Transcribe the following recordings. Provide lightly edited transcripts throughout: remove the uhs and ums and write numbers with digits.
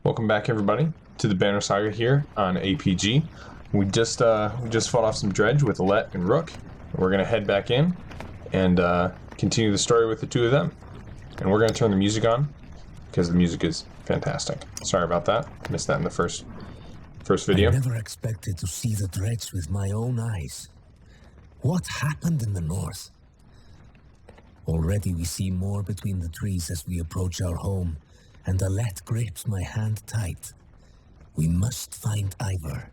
Welcome back, everybody, to the Banner Saga here on APG. We just fought off some Dredge with Alette and Rook. We're gonna head back in and continue the story with the two of them. And we're gonna turn the music on because the music is fantastic. Sorry about that. Missed that in the first video. I never expected to see the Dredge with my own eyes. What happened in the north? Already we see more between the trees as we approach our home, and Alette grips my hand tight. We must find Ivor.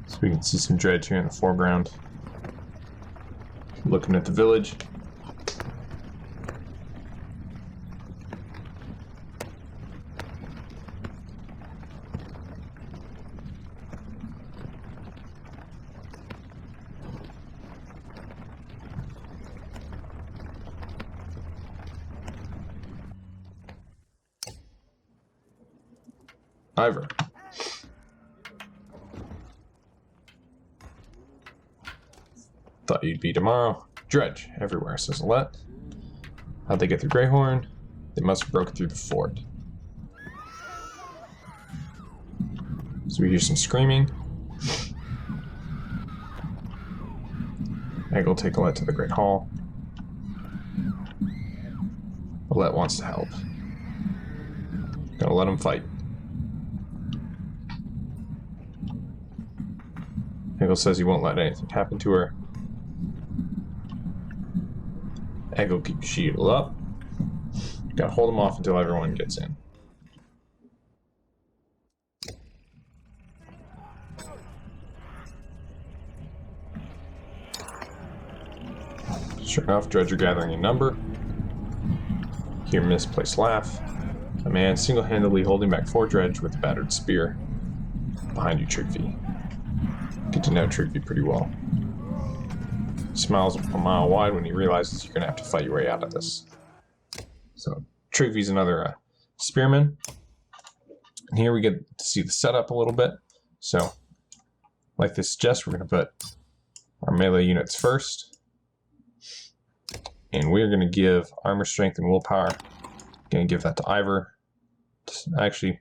So we can see some Dredge here in the foreground. Looking at the village. Ivor. Thought you'd be tomorrow. Dredge everywhere, says Alette. How'd they get through Greyhorn? They must have broken through the fort. So we hear some screaming. Egg will take Alette to the Great Hall. Alette wants to help. Gotta let him fight. Eggle says he won't let anything happen to her. Eggle keeps shield up. Gotta hold him off until everyone gets in. Sure enough, Dredge are gathering in number. Hear misplaced laugh. A man single-handedly holding back 4 Dredge with a battered spear. Behind you, Trigby. Get to know Trigby pretty well. He smiles a mile wide when he realizes you're going to have to fight your way out of this. So, Trigby's another spearman. And here we get to see the setup a little bit. So, like this suggests, we're going to put our melee units first. And we're going to give armor strength and willpower. Going to give that to Ivor. Actually,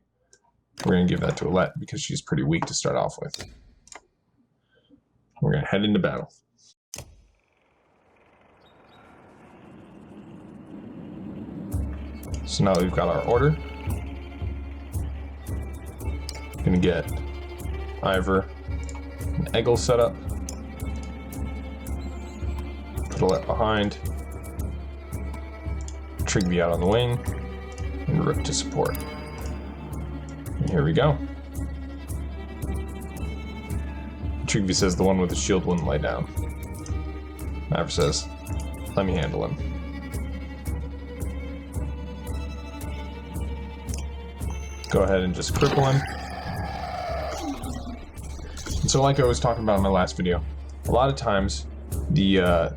we're going to give that to Alette because she's pretty weak to start off with. We're going to head into battle. So now that we've got our order, going to get Ivor and Eggle set up. Put Alette behind. Trigby out on the wing. And Rook to support. And here we go. Trigby says the one with the shield wouldn't lay down. Ivor says, let me handle him. Go ahead and just cripple him. And so like I was talking about in my last video, a lot of times the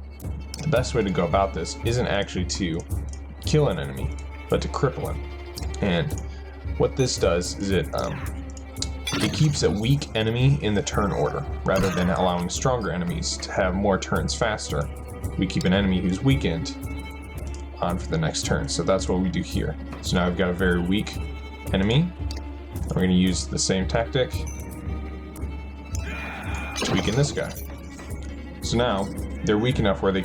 best way to go about this isn't actually to kill an enemy, but to cripple him. And what this does is it keeps a weak enemy in the turn order, rather than allowing stronger enemies to have more turns faster. We keep an enemy who's weakened on for the next turn, so that's what we do here. So now we've got a very weak enemy. We're going to use the same tactic to weaken this guy. So now, they're weak enough where they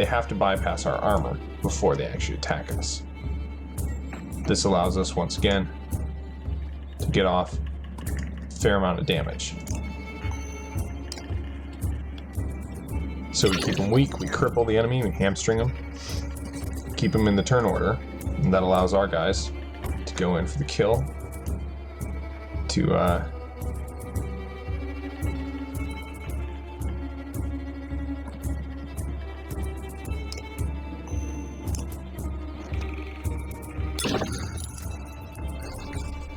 have to bypass our armor before they actually attack us. This allows us, once again, to get off a fair amount of damage. So we keep them weak, we cripple the enemy, we hamstring them, keep them in the turn order, and that allows our guys to go in for the kill, to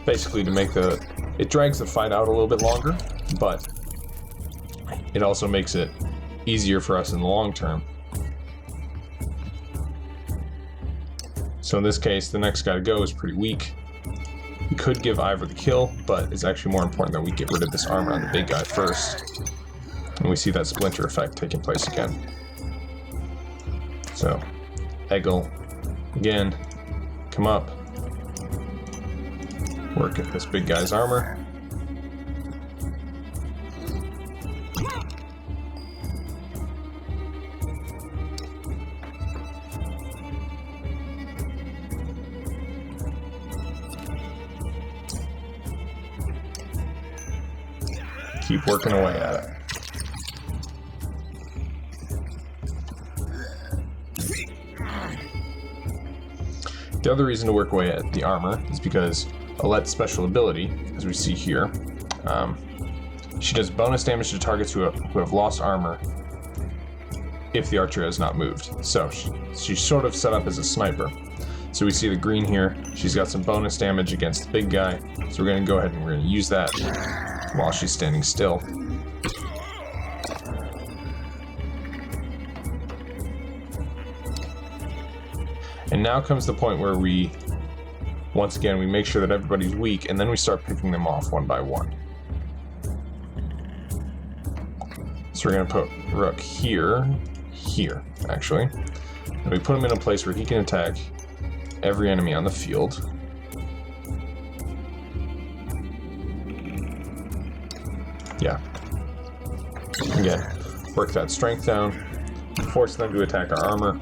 basically to make it drags the fight out a little bit longer, but it also makes it easier for us in the long term. So in this case, the next guy to go is pretty weak. We could give Ivor the kill, but it's actually more important that we get rid of this armor on the big guy first. And we see that splinter effect taking place again. So, Eggle, again, come up, work at this big guy's armor. Keep working away at it. The other reason to work away at the armor is because Alette's special ability, as we see here, she does bonus damage to targets who have lost armor if the archer has not moved. So she's sort of set up as a sniper. So we see the green here. She's got some bonus damage against the big guy. So we're going to go ahead and we're going to use that while she's standing still. And now comes the point where we, once again, we make sure that everybody's weak, and then we start picking them off one by one. So we're going to put Rook here, actually. And we put him in a place where he can attack every enemy on the field. Yeah. Again, work that strength down, force them to attack our armor.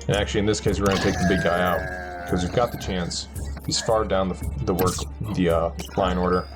And actually, in this case, we're going to take the big guy out because we've got the chance. He's far down the line order.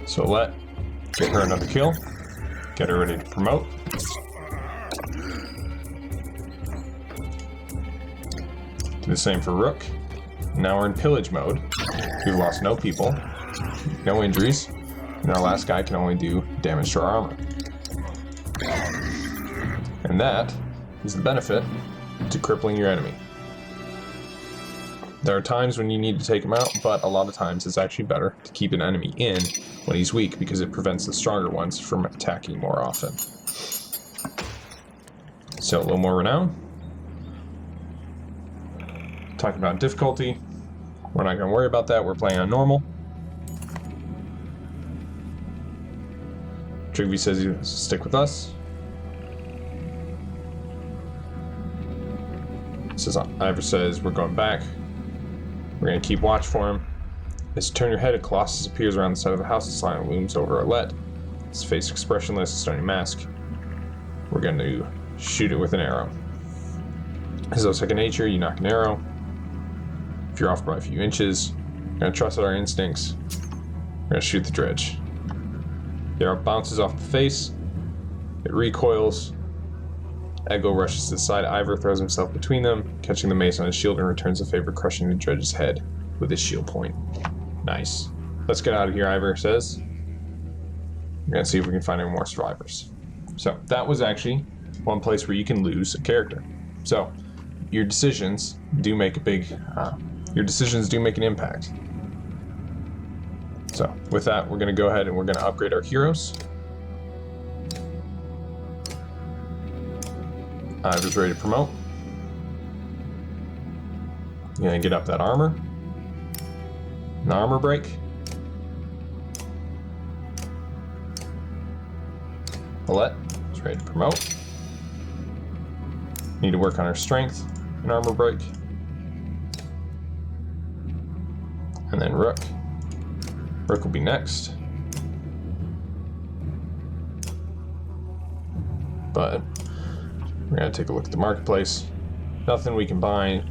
So get her another kill, get her ready to promote. Do the same for Rook. Now we're in pillage mode. We've lost no people, no injuries, and our last guy can only do damage to our armor. And that is the benefit to crippling your enemy. There are times when you need to take him out, but a lot of times it's actually better to keep an enemy in when he's weak because it prevents the stronger ones from attacking more often. So a little more renown. Talking about difficulty, we're not going to worry about that. We're playing on normal. Trigby says he wants to stick with us. Ivor says we're going back. We're going to keep watch for him. As you turn your head, a colossus appears around the side of the house. The silent looms over Alette. His face expressionless, a stony mask. We're going to shoot it with an arrow. As though second nature, you knock an arrow. If you're off by a few inches, we're going to trust our instincts. We're going to shoot the dredge. The arrow bounces off the face. It recoils. Eggle rushes to the side. Ivor throws himself between them, catching the mace on his shield and returns the favor, crushing the Dredge's head with his shield point. Nice. Let's get out of here, Ivor says. We're going to see if we can find any more survivors. So, that was actually one place where you can lose a character. So, your decisions do make an impact. So, with that, we're going to go ahead and we're going to upgrade our heroes. Ivor's ready to promote. You're going to get up that armor. An armor break. Alette is ready to promote. Need to work on her strength. An armor break. And then Rook. Rook will be next. But we're going to take a look at the marketplace. nothing we can buy.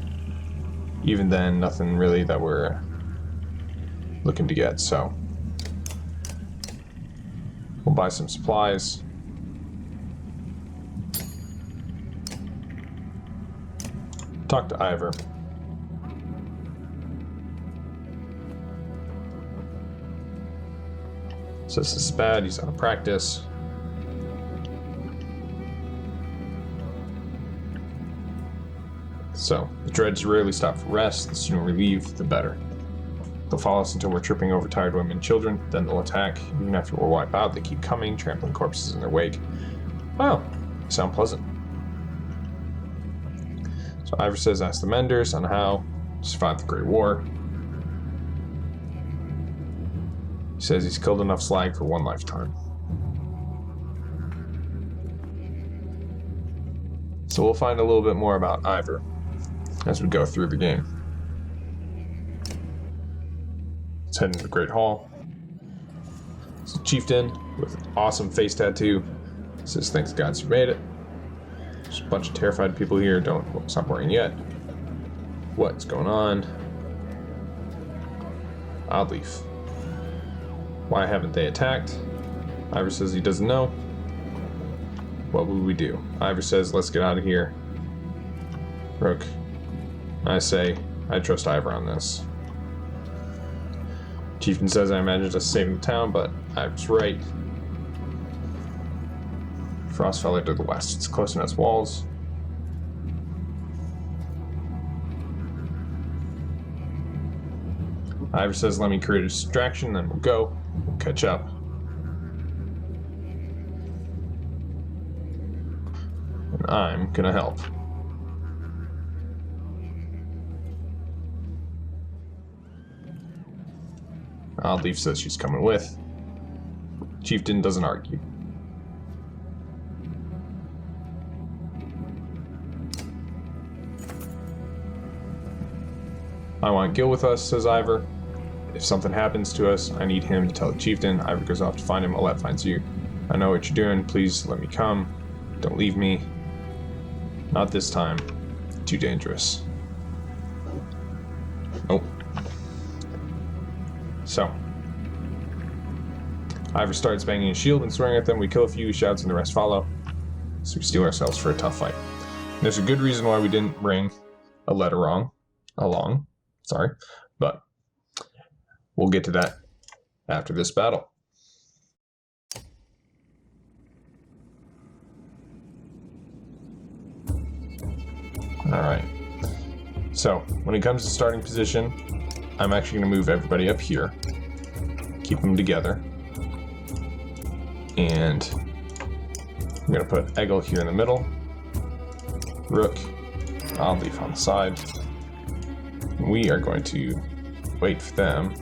Even then, nothing really that we're looking to get, so we'll buy some supplies. Talk to Ivor. Says this is bad, he's out of practice. So, the Dredge rarely stop for rest. The sooner we leave, the better. They'll follow us until we're tripping over tired women and children, then they'll attack. Even after we're wiped out, they keep coming, trampling corpses in their wake. Oh, sound pleasant. So Ivor says ask the Menders on how to survive the Great War. He says he's killed enough slag for one lifetime. So we'll find a little bit more about Ivor as we go through the game. Let's head into the Great Hall. It's a chieftain with an awesome face tattoo. Says thanks God you made it. There's a bunch of terrified people here. Don't stop worrying yet. What's going on? Oddleaf. Why haven't they attacked? Ivor says he doesn't know. What would we do? Ivor says let's get out of here. Rook. I say I trust Ivor on this. Chieftain says I imagine us saving the town, but Ivor's right. Frostfeller to the west. It's close enough to walls. Ivor says let me create a distraction, then we'll go. We'll catch up. And I'm gonna help. Oddleaf says she's coming with. Chieftain doesn't argue. I want Gil with us, says Ivor. If something happens to us, I need him to tell the chieftain. Ivor goes off to find him. Alette finds you. I know what you're doing. Please let me come. Don't leave me. Not this time. Too dangerous. Nope. So. Ivor starts banging his shield and swearing at them. We kill a few, he shouts, and the rest follow. So we steel ourselves for a tough fight. And there's a good reason why we didn't bring Alette along. Sorry. But we'll get to that after this battle. Alright. So, when it comes to starting position, I'm actually going to move everybody up here. Keep them together. And I'm going to put Egil here in the middle. Rook, Oddleaf on the side. We are going to wait for them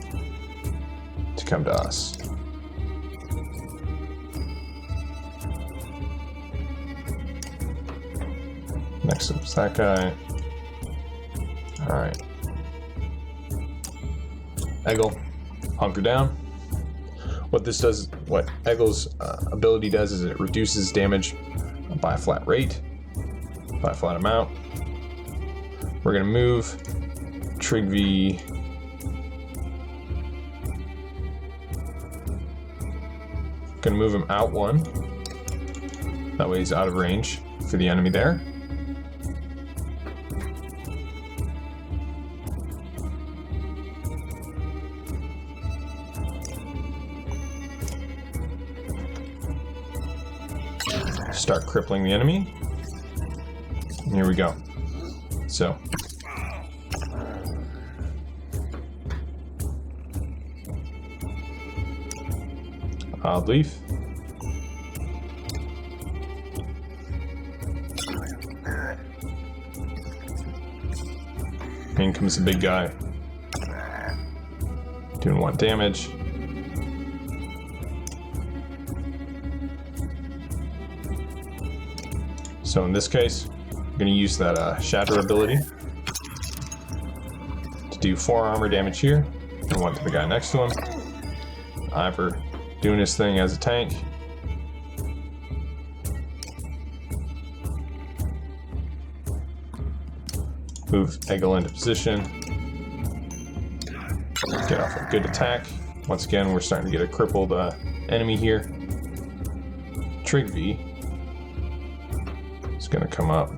to come to us. Next up is that guy. Alright. Egil, hunker down. What Egil's ability does is it reduces damage by a flat rate, by a flat amount. We're going to move Trigvi going to move him out one. That way he's out of range for the enemy there. Start crippling the enemy. And here we go. So. Oddleaf. In comes the big guy. Doing 1 damage. So in this case, I'm going to use that Shatter ability to do 4 armor damage here, and 1 to the guy next to him. Ivor doing his thing as a tank. Move Egil into position. Get off a good attack. Once again, we're starting to get a crippled enemy here. Trigvi is going to come up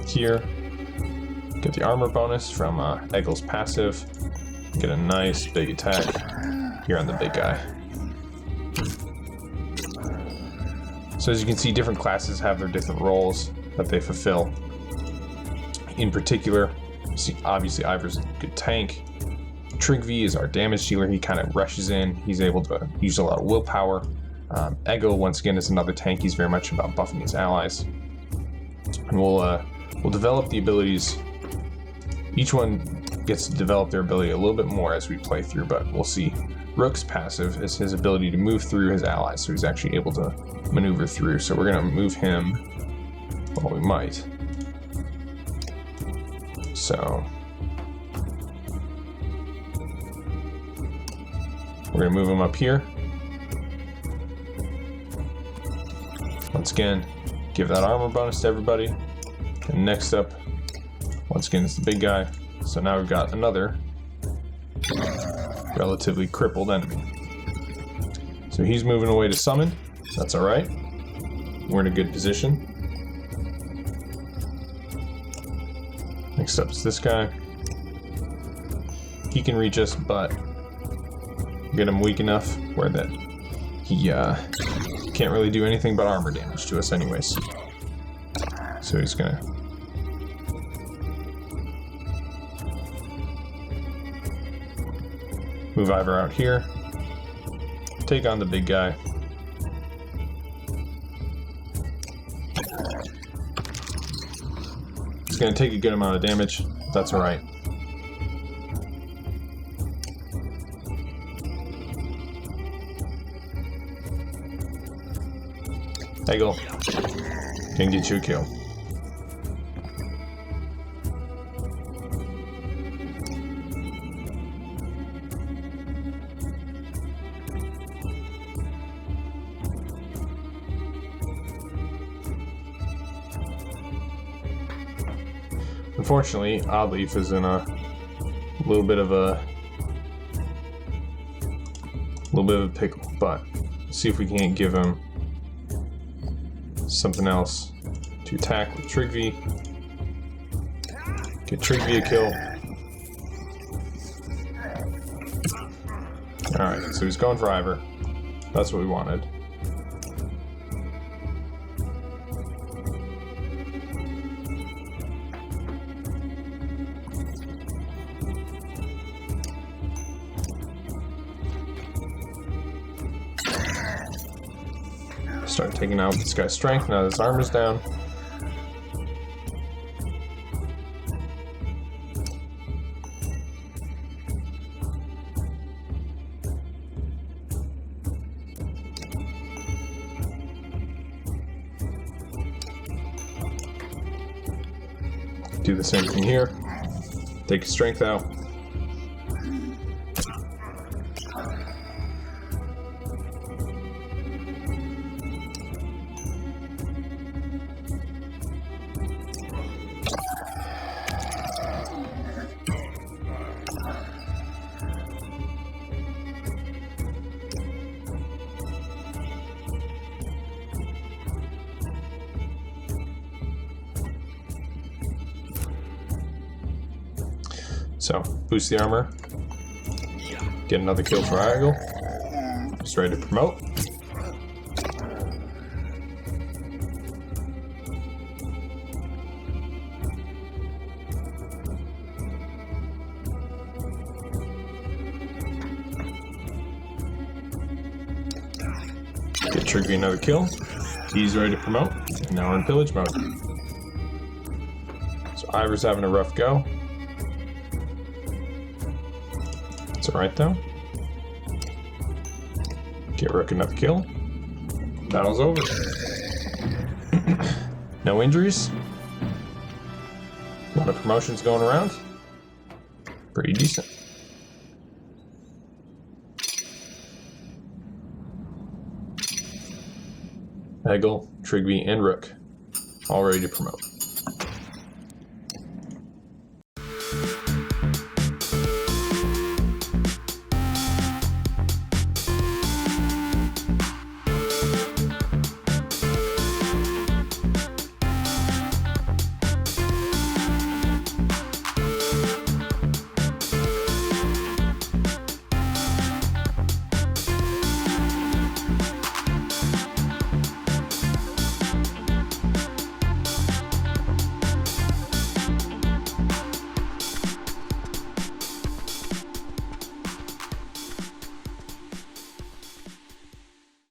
here. Get the armor bonus from Egil's passive. Get a nice big attack here on the big guy. So as you can see, different classes have their different roles that they fulfill. In particular, see, obviously Ivor's a good tank. Trigvi is our damage dealer. He kind of rushes in. He's able to use a lot of willpower. Egil, once again, is another tank. He's very much about buffing his allies. And we'll develop the abilities. Each one gets to develop their ability a little bit more as we play through, but we'll see. Rook's passive is his ability to move through his allies, so he's actually able to maneuver through. So we're going to move him, well, we might. So we're going to move him up here. Once again, give that armor bonus to everybody. And next up, once again, is the big guy. So now we've got another relatively crippled enemy. So he's moving away to summon. That's alright. We're in a good position. Next up is this guy. He can reach us, but get him weak enough where that he can't really do anything but armor damage to us anyways. So he's gonna move Ivor out here, take on the big guy. It's gonna take a good amount of damage. That's alright. Egil can get you a kill. Unfortunately, Oddleaf is in a little bit of a pickle, but let's see if we can't give him something else to attack with Trigvi. Get Trigvi a kill. Alright, so he's going for Ivor. That's what we wanted. Start taking out this guy's strength now that his armor's down. Do the same thing here. Take his strength out. So, boost the armor. Get another kill for Egil. Just ready to promote. Get Trigvi another kill. He's ready to promote. And now we're in pillage mode. So Ivor's having a rough go. It's alright though. Get Rook another kill. Battle's over. No injuries. A lot of promotions going around. Pretty decent. Egil, Trigvi, and Rook all ready to promote.